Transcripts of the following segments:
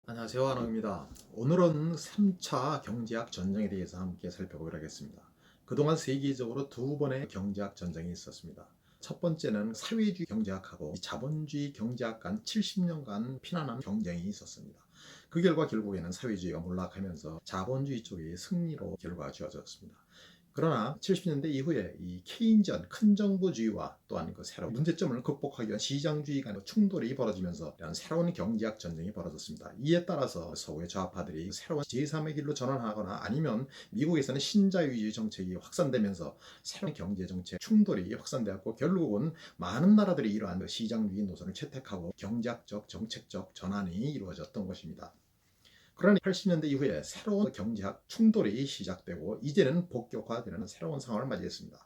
안녕하세요, 한호입니다. 오늘은 3차 경제학 전쟁에 대해서 함께 살펴보기로 하겠습니다. 그동안 세계적으로 두 번의 경제학 전쟁이 있었습니다. 첫 번째는 사회주의 경제학하고 자본주의 경제학 간 70년간 피난한 경쟁이 있었습니다. 그 결과 결국에는 사회주의가 몰락하면서 자본주의 쪽의 승리로 결과가 지어졌습니다. 그러나 70년대 이후에 이 케인지안 큰 정부주의와 또한 그 새로운 문제점을 극복하기 위한 시장주의 간의 충돌이 벌어지면서 이런 새로운 경제학 전쟁이 벌어졌습니다. 이에 따라서 서구의 좌파들이 새로운 제3의 길로 전환하거나 아니면 미국에서는 신자유주의 정책이 확산되면서 새로운 경제 정책 충돌이 확산되었고, 결국은 많은 나라들이 이러한 시장주의 노선을 채택하고 경제학적 정책적 전환이 이루어졌던 것입니다. 그러나 80년대 이후에 새로운 경제학 충돌이 시작되고 이제는 본격화되는 새로운 상황을 맞이했습니다.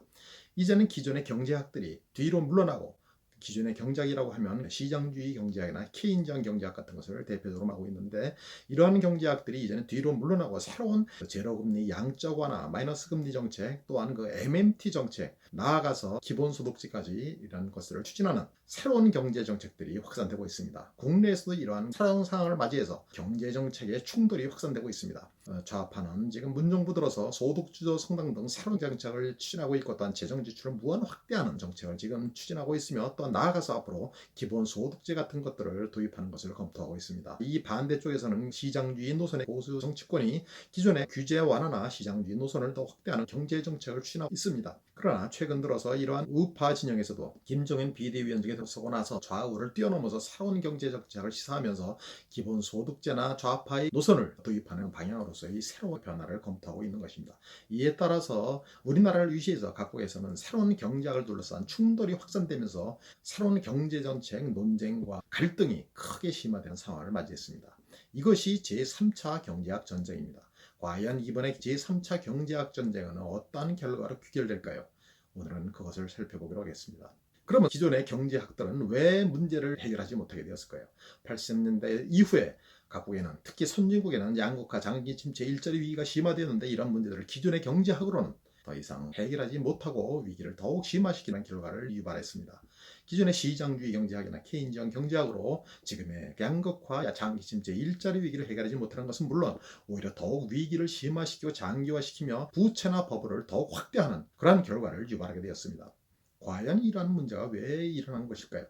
이제는 기존의 경제학들이 뒤로 물러나고, 기존의 경제학이라고 하면 시장주의 경제학이나 케인지안 경제학 같은 것을 대표적으로 하고 있는데, 이러한 경제학들이 이제는 뒤로 물러나고 새로운 제로금리, 양적 완화, 마이너스 금리 정책, 또한 그 MMT 정책, 나아가서 기본소득제까지 이런 것들을 추진하는 새로운 경제 정책들이 확산되고 있습니다. 국내에서도 이러한 새로운 상황을 맞이해서 경제 정책의 충돌이 확산되고 있습니다. 좌파는 지금 문정부 들어서 소득주도 성장 등 새로운 정책을 추진하고 있고, 또한 재정 지출을 무한 확대하는 정책을 지금 추진하고 있으며, 또 나아가서 앞으로 기본소득제 같은 것들을 도입하는 것을 검토하고 있습니다. 이 반대쪽에서는 시장주의 노선의 보수 정치권이 기존의 규제 완화나 시장주의 노선을 더 확대하는 경제 정책을 추진하고 있습니다. 그러나 최근 들어서 이러한 우파 진영에서도 김종인 비대위원장에 서고 나서 좌우를 뛰어넘어서 새로운 경제 정책을 시사하면서 기본소득제나 좌파의 노선을 도입하는 방향으로서의 새로운 변화를 검토하고 있는 것입니다. 이에 따라서 우리나라를 위시해서 각국에서는 새로운 경제학을 둘러싼 충돌이 확산되면서 새로운 경제정책 논쟁과 갈등이 크게 심화되는 상황을 맞이했습니다. 이것이 제3차 경제학 전쟁입니다. 과연 이번에 제3차 경제학 전쟁은 어떠한 결과로 귀결될까요? 오늘은 그것을 살펴보기로 하겠습니다. 그러면 기존의 경제학들은 왜 문제를 해결하지 못하게 되었을까요? 80년대 이후에 각국에는, 특히 선진국에는 양극화, 장기 침체, 일자리 위기가 심화되었는데, 이런 문제들을 기존의 경제학으로는 더 이상 해결하지 못하고 위기를 더욱 심화시키는 결과를 유발했습니다. 기존의 시장주의 경제학이나 케인지안 경제학으로 지금의 양극화, 장기 침체, 일자리 위기를 해결하지 못하는 것은 물론 오히려 더욱 위기를 심화시키고 장기화시키며 부채나 버블을 더욱 확대하는 그러한 결과를 유발하게 되었습니다. 과연 이러한 문제가 왜 일어난 것일까요?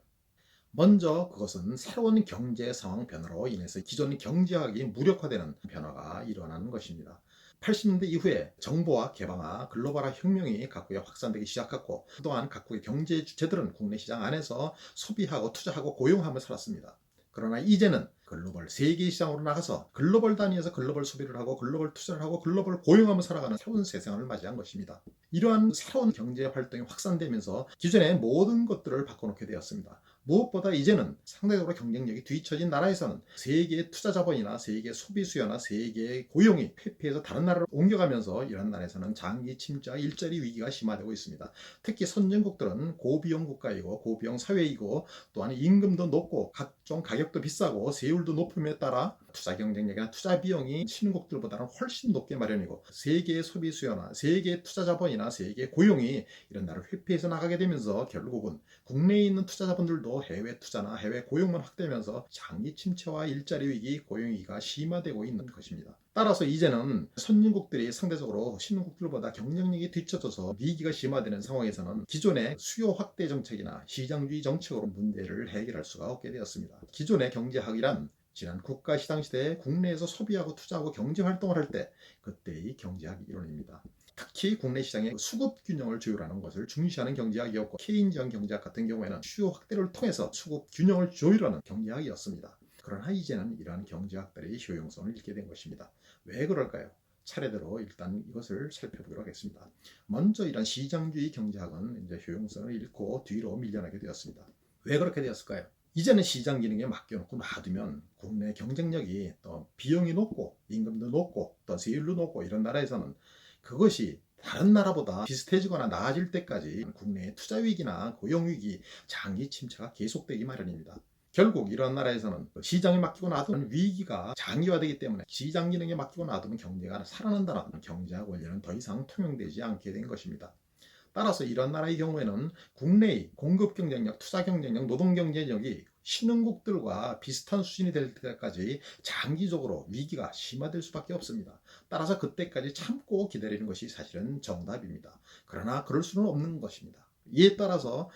먼저 그것은 새로운 경제 상황 변화로 인해서 기존 경제학이 무력화되는 변화가 일어나는 것입니다. 80년대 이후에 정보화, 개방화, 글로벌화 혁명이 각국에 확산되기 시작했고, 그동안 각국의 경제 주체들은 국내 시장 안에서 소비하고 투자하고 고용하며 살았습니다. 그러나 이제는 글로벌 세계 시장으로 나가서 글로벌 단위에서 글로벌 소비를 하고 글로벌 투자를 하고 글로벌 고용하며 살아가는 새로운 세상을 맞이한 것입니다. 이러한 새로운 경제 활동이 확산되면서 기존의 모든 것들을 바꿔놓게 되었습니다. 무엇보다 이제는 상대적으로 경쟁력이 뒤처진 나라에서는 세계의 투자 자본이나 세계 소비 수요나 세계의 고용이 회피해서 다른 나라로 옮겨가면서 이런 나라에서는 장기 침체와 일자리 위기가 심화되고 있습니다. 특히 선진국들은 고비용 국가이고 고비용 사회이고, 또한 임금도 높고 각종 가격도 비싸고 세율도 높음에 따라 투자 경쟁력이나 투자 비용이 신흥국들보다는 훨씬 높게 마련이고, 세계의 소비 수요나 세계의 투자 자본이나 세계의 고용이 이런 나라를 회피해서 나가게 되면서 결국은 국내에 있는 투자 자본들도 해외 투자나 해외 고용만 확대하면서 장기 침체와 일자리 위기, 고용 위기가 심화되고 있는 것입니다. 따라서 이제는 선진국들이 상대적으로 신흥국들보다 경쟁력이 뒤처져서 위기가 심화되는 상황에서는 기존의 수요 확대 정책이나 시장주의 정책으로 문제를 해결할 수가 없게 되었습니다. 기존의 경제학이란 지난 국가시장 시대에 국내에서 소비하고 투자하고 경제활동을 할 때 그때의 경제학 이론입니다. 특히 국내 시장의 수급 균형을 조율하는 것을 중시하는 경제학이었고, 케인지안 경제학 같은 경우에는 수요 확대를 통해서 수급 균형을 조율하는 경제학이었습니다. 그러나 이제는 이러한 경제학들의 효용성을 잃게 된 것입니다. 왜 그럴까요? 차례대로 일단 이것을 살펴보도록 하겠습니다. 먼저 이런 시장주의 경제학은 이제 효용성을 잃고 뒤로 밀려나게 되었습니다. 왜 그렇게 되었을까요? 이제는 시장 기능에 맡겨놓고 놔두면 국내 경쟁력이 또 비용이 높고 임금도 높고 또 세율도 높고 이런 나라에서는 그것이 다른 나라보다 비슷해지거나 나아질 때까지 국내의 투자 위기나 고용 위기, 장기 침체가 계속되기 마련입니다. 결국 이런 나라에서는 시장에 맡기고 놔두면 위기가 장기화되기 때문에 시장 기능에 맡기고 놔두면 경제가 살아난다는 경제학 원리는 더 이상 통용되지 않게 된 것입니다. 따라서 이런 나라의 경우에는 국내의 공급 경쟁력, 투자 경쟁력, 노동 경쟁력이 신흥국들과 비슷한 수준이 될 때까지 장기적으로 위기가 심화될 수밖에 없습니다. 따라서 그때까지 참고 기다리는 것이 사실은 정답입니다. 그러나 그럴 수는 없는 것입니다. 이에 따라서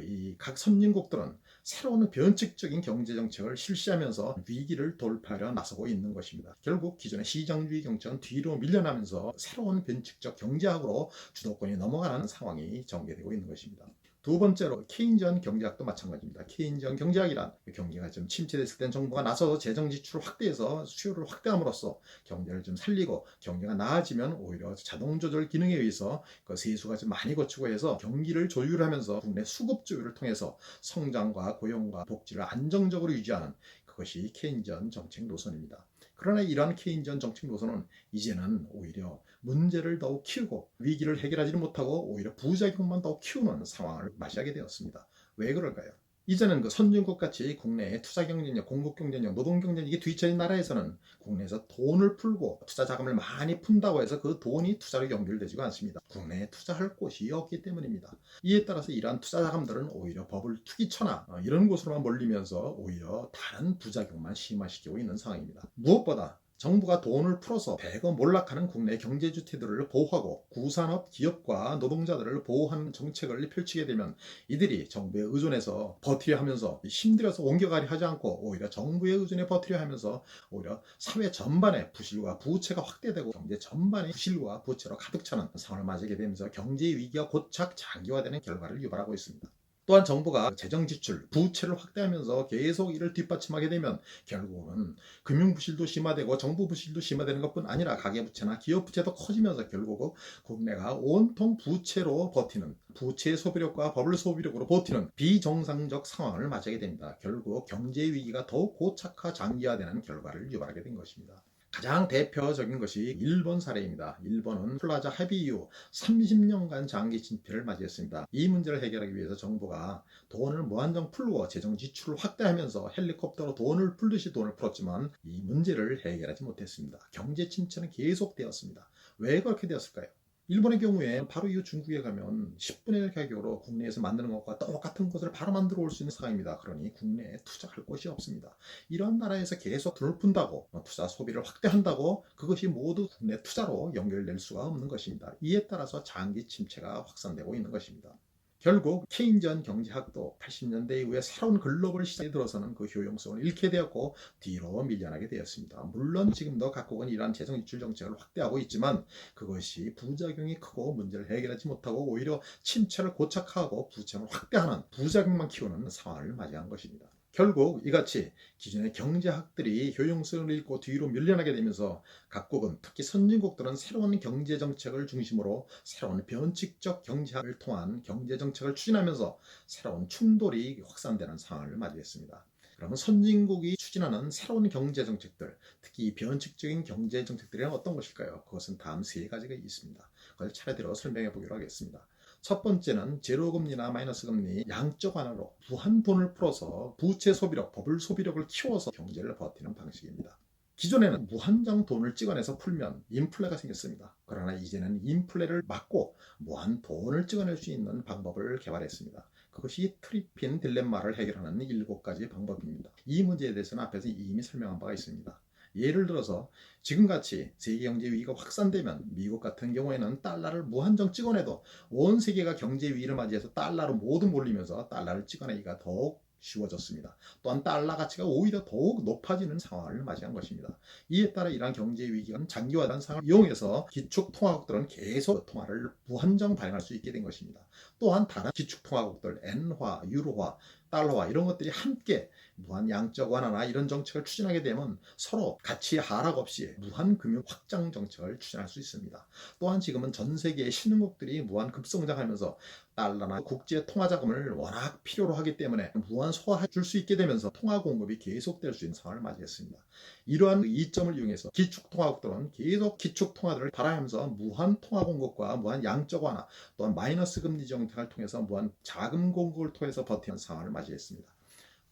이 각 선진국들은 새로운 변칙적인 경제 정책을 실시하면서 위기를 돌파하려 나서고 있는 것입니다. 결국 기존의 시장주의 정책은 뒤로 밀려나면서 새로운 변칙적 경제학으로 주도권이 넘어가는 상황이 전개되고 있는 것입니다. 두 번째로 케인지언 경제학도 마찬가지입니다. 케인지언 경제학이란 경기가 좀 침체됐을 땐 정부가 나서서 재정 지출을 확대해서 수요를 확대함으로써 경제를 좀 살리고 경기가 나아지면 오히려 자동 조절 기능에 의해서 그 세수가 좀 많이 거치고 해서 경기를 조율하면서 국내 수급 조율을 통해서 성장과 고용과 복지를 안정적으로 유지하는 그것이 케인지언 정책 노선입니다. 그러나 이러한 케인지언 정책 노선은 이제는 오히려 문제를 더욱 키우고 위기를 해결하지 못하고 오히려 부작용만 더욱 키우는 상황을 맞이하게 되었습니다. 왜 그럴까요? 이제는 그 선진국 같이 국내의 투자 경쟁력, 공급 경쟁력, 노동 경쟁력이 뒤처진 나라에서는 국내에서 돈을 풀고 투자 자금을 많이 푼다고 해서 그 돈이 투자로 연결되지가 않습니다. 국내에 투자할 곳이 없기 때문입니다. 이에 따라서 이러한 투자 자금들은 오히려 버블 투기처나 이런 곳으로만 몰리면서 오히려 다른 부작용만 심화시키고 있는 상황입니다. 무엇보다 정부가 돈을 풀어서 대거 몰락하는 국내 경제 주체들을 보호하고 구산업 기업과 노동자들을 보호하는 정책을 펼치게 되면 이들이 정부에 의존해서 버티려 하면서 힘들어서 옮겨가려 하지 않고 오히려 정부에 의존해 버티려 하면서 오히려 사회 전반의 부실과 부채가 확대되고 경제 전반의 부실과 부채로 가득 차는 상황을 맞이하게 되면서 경제 위기가 곧장 장기화되는 결과를 유발하고 있습니다. 또한 정부가 재정 지출, 부채를 확대하면서 계속 이를 뒷받침하게 되면 결국은 금융 부실도 심화되고 정부 부실도 심화되는 것뿐 아니라 가계부채나 기업 부채도 커지면서 결국 국내가 온통 부채로 버티는 부채 소비력과 버블 소비력으로 버티는 비정상적 상황을 맞이하게 됩니다. 결국 경제 위기가 더욱 고착화 장기화되는 결과를 유발하게 된 것입니다. 가장 대표적인 것이 일본 사례입니다. 일본은 플라자 합의 이후 30년간 장기 침체를 맞이했습니다. 이 문제를 해결하기 위해서 정부가 돈을 무한정 풀고 재정 지출을 확대하면서 헬리콥터로 돈을 풀듯이 돈을 풀었지만 이 문제를 해결하지 못했습니다. 경제 침체는 계속되었습니다. 왜 그렇게 되었을까요? 일본의 경우에 바로 이후 중국에 가면 10분의 1 가격으로 국내에서 만드는 것과 똑같은 것을 바로 만들어 올 수 있는 상황입니다. 그러니 국내에 투자할 곳이 없습니다. 이런 나라에서 계속 돈을 푼다고 투자 소비를 확대한다고 그것이 모두 국내 투자로 연결될 수가 없는 것입니다. 이에 따라서 장기 침체가 확산되고 있는 것입니다. 결국 케인지언 경제학도 80년대 이후에 새로운 글로벌 시장에 들어서는 그 효용성을 잃게 되었고 뒤로 밀려나게 되었습니다. 물론 지금도 각국은 이러한 재정 지출 정책을 확대하고 있지만 그것이 부작용이 크고 문제를 해결하지 못하고 오히려 침체를 고착화하고 부채를 확대하는 부작용만 키우는 상황을 맞이한 것입니다. 결국 이같이 기존의 경제학들이 효용성을 잃고 뒤로 밀려나게 되면서 각국은 특히 선진국들은 새로운 경제정책을 중심으로 새로운 변칙적 경제학을 통한 경제정책을 추진하면서 새로운 충돌이 확산되는 상황을 맞이했습니다. 그러면 선진국이 추진하는 새로운 경제정책들, 특히 변칙적인 경제정책들은 어떤 것일까요? 그것은 다음 세 가지가 있습니다. 그걸 차례대로 설명해 보기로 하겠습니다. 첫 번째는 제로금리나 마이너스 금리 양적 완화로 무한 돈을 풀어서 부채 소비력, 버블 소비력을 키워서 경제를 버티는 방식입니다. 기존에는 무한정 돈을 찍어내서 풀면 인플레가 생겼습니다. 그러나 이제는 인플레를 막고 무한 돈을 찍어낼 수 있는 방법을 개발했습니다. 그것이 트리핀 딜레마를 해결하는 7가지 방법입니다. 이 문제에 대해서는 앞에서 이미 설명한 바가 있습니다. 예를 들어서 지금같이 세계 경제 위기가 확산되면 미국 같은 경우에는 달러를 무한정 찍어내도 온 세계가 경제 위기를 맞이해서 달러로 모두 몰리면서 달러를 찍어내기가 더욱 쉬워졌습니다. 또한 달러 가치가 오히려 더욱 높아지는 상황을 맞이한 것입니다. 이에 따라 이러한 경제 위기가 장기화된 상황을 이용해서 기축통화국들은 계속 통화를 무한정 발행할 수 있게 된 것입니다. 또한 다른 기축통화국들 엔화, 유로화, 달러화 이런 것들이 함께 무한 양적 완화나 이런 정책을 추진하게 되면 서로 가치 하락 없이 무한 금융 확장 정책을 추진할 수 있습니다. 또한 지금은 전 세계의 신흥국들이 무한 급성장하면서 달러나 국제 통화 자금을 워낙 필요로 하기 때문에 무한 소화해 줄 수 있게 되면서 통화 공급이 계속될 수 있는 상황을 맞이했습니다. 이러한 이점을 이용해서 기축통화국들은 계속 기축통화들을 발행하면서 무한 통화 공급과 무한 양적 완화 또한 마이너스 금리 정책을 통해서 무한 자금 공급을 통해서 버티는 상황을 맞이했습니다.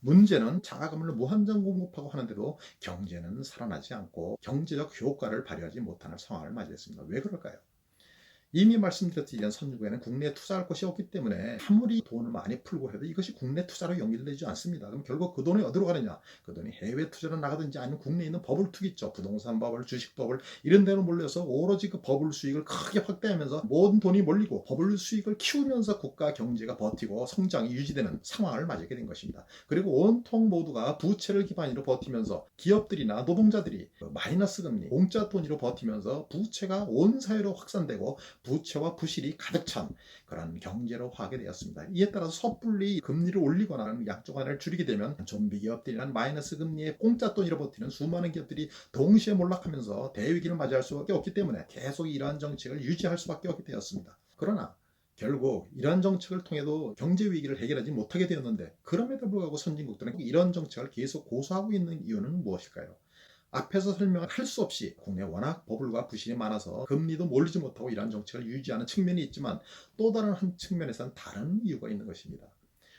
문제는 자금을 무한정 공급하고 하는데도 경제는 살아나지 않고 경제적 효과를 발휘하지 못하는 상황을 맞이했습니다. 왜 그럴까요? 이미 말씀드렸듯이 이런 선진국에는 국내에 투자할 것이 없기 때문에 아무리 돈을 많이 풀고 해도 이것이 국내 투자로 연결되지 않습니다. 그럼 결국 그 돈이 어디로 가느냐? 그 돈이 해외 투자로 나가든지 아니면 국내에 있는 버블 투기 있죠. 부동산 버블, 주식 버블 이런 데로 몰려서 오로지 그 버블 수익을 크게 확대하면서 모든 돈이 몰리고 버블 수익을 키우면서 국가 경제가 버티고 성장이 유지되는 상황을 맞이하게 된 것입니다. 그리고 온통 모두가 부채를 기반으로 버티면서 기업들이나 노동자들이 마이너스 금리, 공짜 돈으로 버티면서 부채가 온 사회로 확산되고 부채와 부실이 가득 찬 그런 경제로 하게 되었습니다. 이에 따라서 섣불리 금리를 올리거나 양쪽 하나를 줄이게 되면 좀비 기업들이란 마이너스 금리에 공짜 돈으로 버티는 수많은 기업들이 동시에 몰락하면서 대위기를 맞이할 수밖에 없기 때문에 계속 이러한 정책을 유지할 수밖에 없게 되었습니다. 그러나 결국 이러한 정책을 통해도 경제 위기를 해결하지 못하게 되었는데 그럼에도 불구하고 선진국들은 이런 정책을 계속 고수하고 있는 이유는 무엇일까요? 앞에서 설명을 할 수 없이 국내 워낙 버블과 부실이 많아서 금리도 몰리지 못하고 이러한 정책을 유지하는 측면이 있지만 또 다른 한 측면에서는 다른 이유가 있는 것입니다.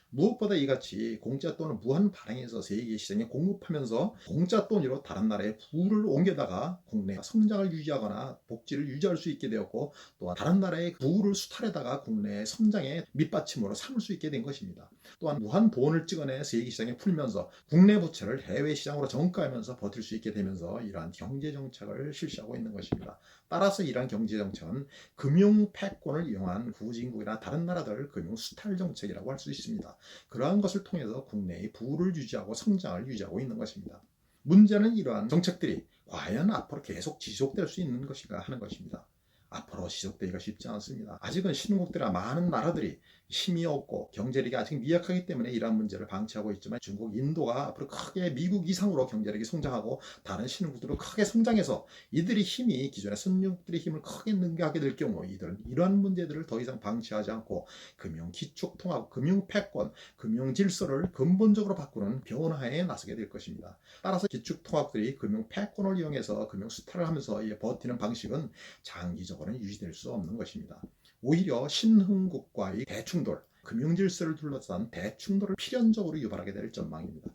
무엇보다 이같이 공짜 돈을 무한 발행해서 세계 시장에 공급하면서 공짜 돈으로 다른 나라에 부를 옮겨다가 국내 성장을 유지하거나 복지를 유지할 수 있게 되었고 또한 다른 나라의 부를 수탈에다가 국내 성장의 밑받침으로 삼을 수 있게 된 것입니다. 또한 무한 돈을 찍어내 세계 시장에 풀면서 국내 부채를 해외 시장으로 정가하면서 버틸 수 있게 되면서 이러한 경제 정책을 실시하고 있는 것입니다. 따라서 이러한 경제 정책은 금융 패권을 이용한 후진국이나 다른 나라들 금융 수탈 정책이라고 할 수 있습니다. 그러한 것을 통해서 국내의 부를 유지하고 성장을 유지하고 있는 것입니다. 문제는 이러한 정책들이 과연 앞으로 계속 지속될 수 있는 것인가 하는 것입니다. 앞으로 지속되기가 쉽지 않습니다. 아직은 신흥국들이나 많은 나라들이 힘이 없고 경제력이 아직 미약하기 때문에 이러한 문제를 방치하고 있지만 중국, 인도가 앞으로 크게 미국 이상으로 경제력이 성장하고 다른 신흥국들도 크게 성장해서 이들이 힘이 기존의 선진국들의 힘을 크게 능가하게 될 경우 이들은 이러한 문제들을 더 이상 방치하지 않고 금융 기축통합, 금융 패권, 금융 질서를 근본적으로 바꾸는 변화에 나서게 될 것입니다. 따라서 기축통합들이 금융 패권을 이용해서 금융 수탈을 하면서 버티는 방식은 장기적으로는 유지될 수 없는 것입니다. 오히려 신흥국과의 대충돌, 금융질서를 둘러싼 대충돌을 필연적으로 유발하게 될 전망입니다.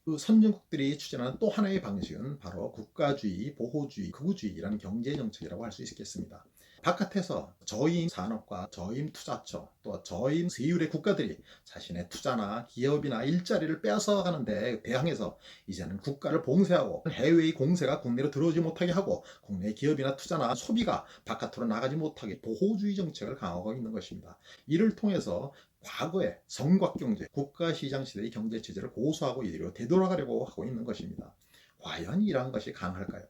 그 선진국들이 추진하는 또 하나의 방식은 바로 국가주의, 보호주의, 극우주의라는 경제정책이라고 할 수 있겠습니다. 바깥에서 저임 산업과 저임 투자처 또 저임 세율의 국가들이 자신의 투자나 기업이나 일자리를 빼앗아가는 데 대항해서 이제는 국가를 봉쇄하고 해외의 공세가 국내로 들어오지 못하게 하고 국내 기업이나 투자나 소비가 바깥으로 나가지 못하게 보호주의 정책을 강화하고 있는 것입니다. 이를 통해서 과거의 성곽경제, 국가시장시대의 경제체제를 고수하고 이대로 되돌아가려고 하고 있는 것입니다. 과연 이러한 것이 가능할까요?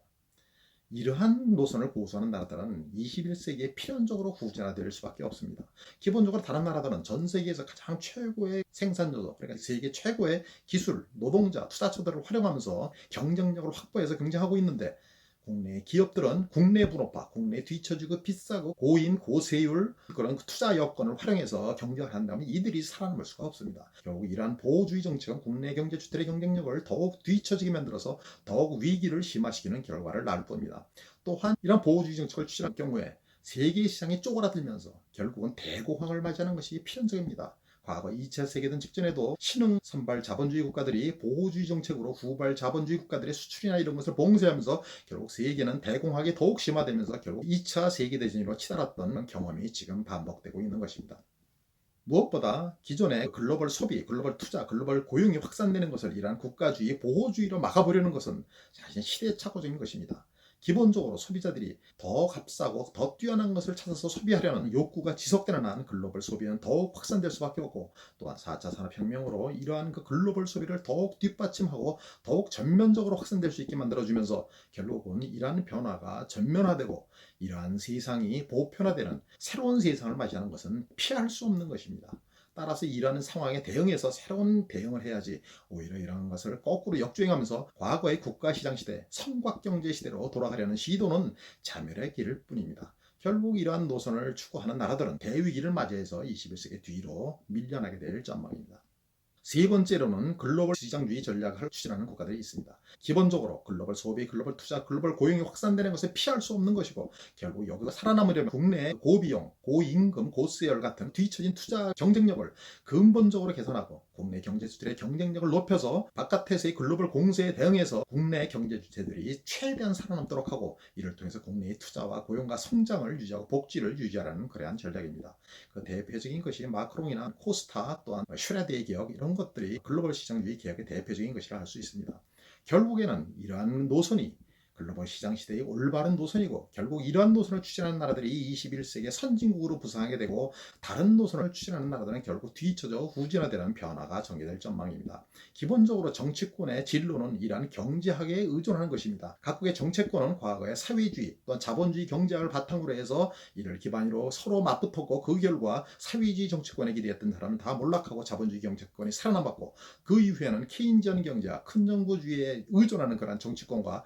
이러한 노선을 고수하는 나라들은 21세기에 필연적으로 후진화될 수밖에 없습니다. 기본적으로 다른 나라들은 전 세계에서 가장 최고의 생산자도, 그러니까 세계 최고의 기술, 노동자, 투자처들을 활용하면서 경쟁력을 확보해서 경쟁하고 있는데 국내 기업들은 국내 분업화, 국내 뒤처지고 비싸고 고인, 고세율 그런 투자 여건을 활용해서 경쟁을 한다면 이들이 살아남을 수가 없습니다. 결국 이러한 보호주의 정책은 국내 경제 주체의 경쟁력을 더욱 뒤처지게 만들어서 더욱 위기를 심화시키는 결과를 낳을 뿐입니다. 또한 이러한 보호주의 정책을 추진할 경우에 세계 시장이 쪼그라들면서 결국은 대공황을 맞이하는 것이 필연적입니다. 과거 2차 세계대전 직전에도 신흥 선발 자본주의 국가들이 보호주의 정책으로 후발 자본주의 국가들의 수출이나 이런 것을 봉쇄하면서 결국 세계는 대공황이 더욱 심화되면서 결국 2차 세계대전으로 치달았던 경험이 지금 반복되고 있는 것입니다. 무엇보다 기존의 글로벌 소비, 글로벌 투자, 글로벌 고용이 확산되는 것을 이러한 국가주의, 보호주의로 막아보려는 것은 사실 시대착오적인 것입니다. 기본적으로 소비자들이 더 값싸고 더 뛰어난 것을 찾아서 소비하려는 욕구가 지속되는 한 글로벌 소비는 더욱 확산될 수밖에 없고 또한 4차 산업혁명으로 이러한 그 글로벌 소비를 더욱 뒷받침하고 더욱 전면적으로 확산될 수 있게 만들어주면서 결국은 이러한 변화가 전면화되고 이러한 세상이 보편화되는 새로운 세상을 맞이하는 것은 피할 수 없는 것입니다. 따라서 이러한 상황에 대응해서 새로운 대응을 해야지 오히려 이러한 것을 거꾸로 역주행하면서 과거의 국가시장시대, 성곽경제시대로 돌아가려는 시도는 자멸의 길일 뿐입니다. 결국 이러한 노선을 추구하는 나라들은 대위기를 맞이해서 21세기 뒤로 밀려나게 될 전망입니다. 세 번째로는 글로벌 시장주의 전략을 추진하는 국가들이 있습니다. 기본적으로 글로벌 소비, 글로벌 투자, 글로벌 고용이 확산되는 것을 피할 수 없는 것이고 결국 여기서 살아남으려면 국내의 고비용, 고임금, 고수열 같은 뒤처진 투자 경쟁력을 근본적으로 개선하고 국내 경제 수출의 경쟁력을 높여서 바깥에서의 글로벌 공세에 대응해서 국내 경제 주체들이 최대한 살아남도록 하고 이를 통해서 국내의 투자와 고용과 성장을 유지하고 복지를 유지하라는 그러한 전략입니다. 그 대표적인 것이 마크롱이나 코스타 또한 슈레드의 기업 이런 것들이 글로벌 시장주의 개혁의 대표적인 것이라 할 수 있습니다. 결국에는 이러한 노선이 글로벌 시장 시대의 올바른 노선이고 결국 이러한 노선을 추진하는 나라들이 21세기의 선진국으로 부상하게 되고 다른 노선을 추진하는 나라들은 결국 뒤처져 후진화되는 변화가 전개될 전망입니다. 기본적으로 정치권의 진로는 이러한 경제학에 의존하는 것입니다. 각국의 정치권은 과거의 사회주의 또한 자본주의 경제학을 바탕으로 해서 이를 기반으로 서로 맞붙었고 그 결과 사회주의 정치권에 기대했던 사람은 다 몰락하고 자본주의 정치권이 살아남았고 그 이후에는 케인지언 경제학 큰 정부주의에 의존하는 그런 정치권과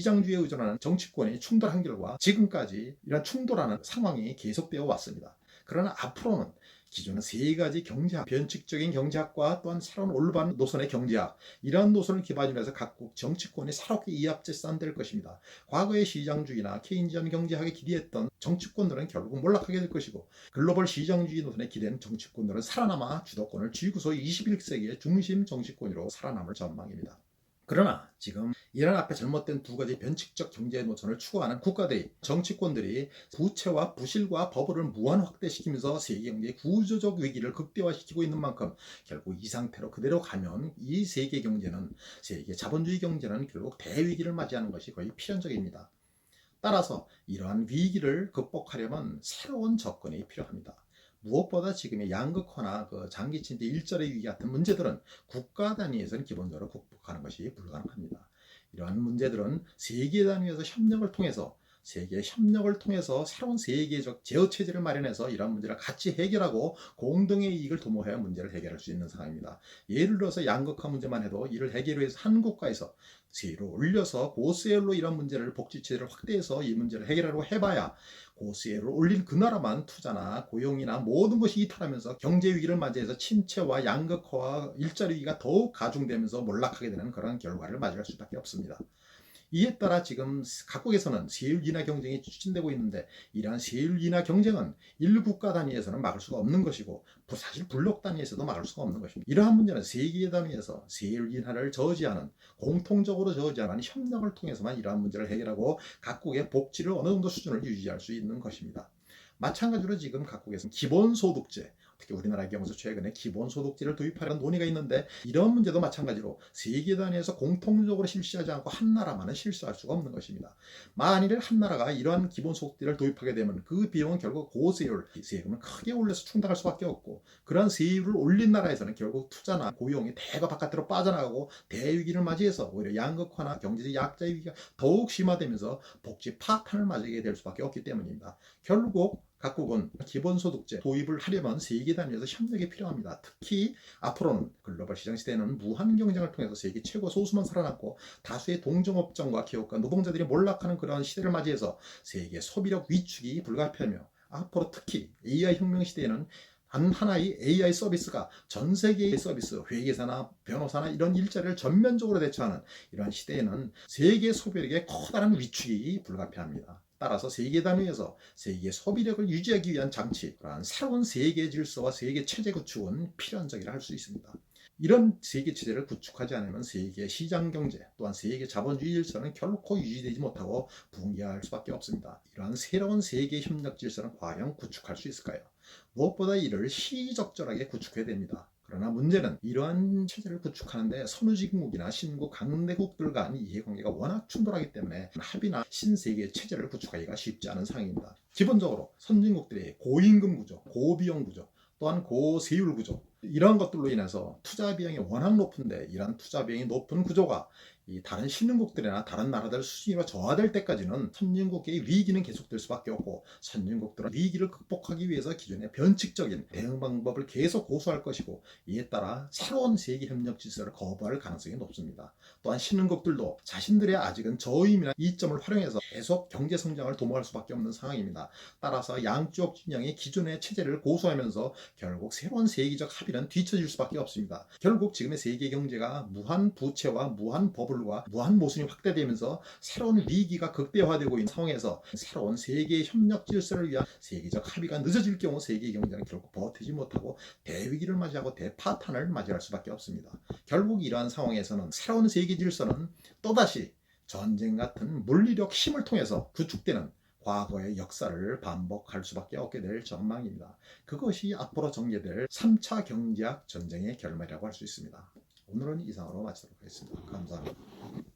시장주의에 의존하는 정치권이 충돌한 결과 지금까지 이런 충돌하는 상황이 계속되어 왔습니다. 그러나 앞으로는 기존의 세 가지 경제학, 변칙적인 경제학과 또한 새로운 올바른 노선의 경제학 이러한 노선을 기반으로 해서 각국 정치권이 새롭게 이합제산될 것입니다. 과거의 시장주의나 케인지언 경제학에 기대했던 정치권들은 결국 몰락하게 될 것이고 글로벌 시장주의 노선에 기대는 정치권들은 살아남아 주도권을 쥐고서 21세기의 중심 정치권으로 살아남을 전망입니다. 그러나 지금 이란 앞에 잘못된 두 가지 변칙적 경제 노선을 추구하는 국가들이 정치권들이 부채와 부실과 버블을 무한 확대시키면서 세계 경제의 구조적 위기를 극대화시키고 있는 만큼 결국 이 상태로 그대로 가면 이 세계 경제는 세계 자본주의 경제는 결국 대위기를 맞이하는 것이 거의 필연적입니다. 따라서 이러한 위기를 극복하려면 새로운 접근이 필요합니다. 무엇보다 지금의 양극화나 장기 침체 일자리 위기 같은 문제들은 국가 단위에서는 기본적으로 극복하는 것이 불가능합니다. 이러한 문제들은 세계 단위에서 협력을 통해서 새로운 세계적 제어 체제를 마련해서 이러한 문제를 같이 해결하고 공동의 이익을 도모해야 문제를 해결할 수 있는 상황입니다. 예를 들어서 양극화 문제만 해도 이를 해결 위해서 한 국가에서 세율을 올려서 고세율로 이런 문제를 복지 체제를 확대해서 이 문제를 해결하려고 해봐야 고세율을 올린 그 나라만 투자나 고용이나 모든 것이 이탈하면서 경제 위기를 맞이해서 침체와 양극화와 일자리 위기가 더욱 가중되면서 몰락하게 되는 그런 결과를 맞이할 수밖에 없습니다. 이에 따라 지금 각국에서는 세율 인하 경쟁이 추진되고 있는데 이러한 세율 인하 경쟁은 일국가 단위에서는 막을 수가 없는 것이고 사실 블록 단위에서도 막을 수가 없는 것입니다. 이러한 문제는 세계 단위에서 세율 인하를 저지하는 공통적으로 저지하는 협력을 통해서만 이러한 문제를 해결하고 각국의 복지를 어느 정도 수준을 유지할 수 있는 것입니다. 마찬가지로 지금 각국에서는 기본소득제 특히 우리나라의 경우서 최근에 기본소득제를 도입하려는 논의가 있는데 이런 문제도 마찬가지로 세계 단위에서 공통적으로 실시하지 않고 한 나라만은 실시할 수가 없는 것입니다. 만일 한 나라가 이러한 기본소득제를 도입하게 되면 그 비용은 결국 고세율, 세금을 크게 올려서 충당할 수밖에 없고 그러한 세율을 올린 나라에서는 결국 투자나 고용이 대거 바깥으로 빠져나가고 대위기를 맞이해서 오히려 양극화나 경제적 약자 위기가 더욱 심화되면서 복지 파탄을 맞이하게 될 수밖에 없기 때문입니다. 결국 각국은 기본소득제 도입을 하려면 세계 단위에서 협력이 필요합니다. 특히 앞으로는 글로벌 시장 시대에는 무한 경쟁을 통해서 세계 최고 소수만 살아남고 다수의 동종업종과 기업과 노동자들이 몰락하는 그런 시대를 맞이해서 세계 소비력 위축이 불가피하며 앞으로 특히 AI 혁명 시대에는 하나의 AI 서비스가 전 세계의 서비스, 회계사나 변호사나 이런 일자리를 전면적으로 대처하는 이러한 시대에는 세계 소비력의 커다란 위축이 불가피합니다. 따라서 세계 단위에서 세계 소비력을 유지하기 위한 장치, 그러한 새로운 세계 질서와 세계 체제 구축은 필연적이라 할 수 있습니다. 이런 세계 체제를 구축하지 않으면 세계 시장 경제 또한 세계 자본주의 질서는 결코 유지되지 못하고 붕괴할 수밖에 없습니다. 이러한 새로운 세계 협력 질서는 과연 구축할 수 있을까요? 무엇보다 이를 시적절하게 구축해야 됩니다. 그러나 문제는 이러한 체제를 구축하는데 선후진국이나 신국, 강대국들 간 이해관계가 워낙 충돌하기 때문에 합의나 신세계 체제를 구축하기가 쉽지 않은 상황입니다. 기본적으로 선진국들의 고임금 구조, 고비용 구조, 또한 고세율 구조 이러한 것들로 인해서 투자 비용이 워낙 높은데 이러한 투자 비용이 높은 구조가 이 다른 신흥국들이나 다른 나라들 수준으로 저하될 때까지는 선진국의 위기는 계속될 수밖에 없고 선진국들은 위기를 극복하기 위해서 기존의 변칙적인 대응 방법을 계속 고수할 것이고 이에 따라 새로운 세계 협력 질서를 거부할 가능성이 높습니다. 또한 신흥국들도 자신들의 아직은 저임이나 이점을 활용해서 계속 경제 성장을 도모할 수밖에 없는 상황입니다. 따라서 양쪽 진영이 기존의 체제를 고수하면서 결국 새로운 세계적 합의는 뒤처질 수밖에 없습니다. 결국 지금의 세계 경제가 무한 부채와 무한 버블과 무한 모순이 확대되면서 새로운 위기가 극대화되고 있는 상황에서 새로운 세계 협력 질서를 위한 세계적 합의가 늦어질 경우 세계 경제는 결국 버티지 못하고 대위기를 맞이하고 대파탄을 맞이할 수밖에 없습니다. 결국 이러한 상황에서는 새로운 세계 질서는 또다시 전쟁 같은 물리력 힘을 통해서 구축되는 과거의 역사를 반복할 수밖에 없게 될 전망입니다. 그것이 앞으로 전개될 3차 경제학 전쟁의 결말이라고 할 수 있습니다. 오늘은 이상으로 마치도록 하겠습니다. 감사합니다.